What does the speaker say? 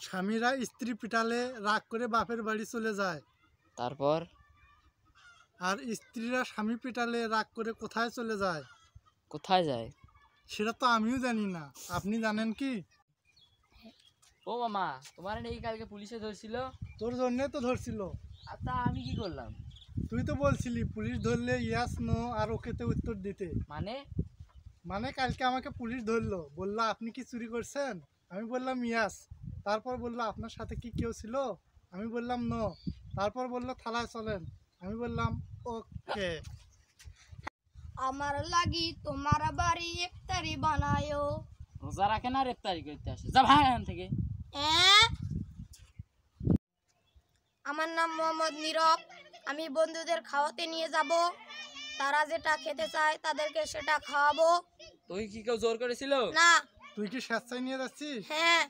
স্বামীরা স্ত্রী পিটালে রাগ করে বাপের বাড়ি চলে যায়। তারপর? আর স্ত্রীরা স্বামী পিটালে রাগ করে কোথায় চলে যায়? কোথায় যায়? সেটা তো আমিও জানি না, আপনি জানেন কি? ও মামা, তোমার নাকি কালকে পুলিশে ধরছিল? তোর জন্যই তো ধরছিল। তা আমি কি করলাম? তুই তো বলছিলি পুলিশ ধরলে ইয়াস নো আর ওকেতে উত্তর দিতে। মানে কালকে আমাকে পুলিশ ধরলো, বললো আপনি কি চুরি করছেন? আমি বললাম ইয়াস। তারপর বললো আপনার সাথে কি কেউ ছিল? আমি বললাম নো। তারপর বললো থানায় চলেন। আমি বললাম ওকে। আমার লাগি তোমার বাড়ি ইফতারি বানায়ো। রোজা রাখে না ইফতারি করতে আসে? যা ভাই এখান থেকে। আমার নাম মোহাম্মদ নীরব। আমি বন্ধুদের খাওয়াতে নিয়ে যাব, তারা যেটা খেতে চায় তাদেরকে সেটা খাওয়াবো। তুই কি কেউ জোর করেছিল? না। তুই কি স্বেচ্ছায় নিয়ে যাচ্ছিস? হ্যাঁ।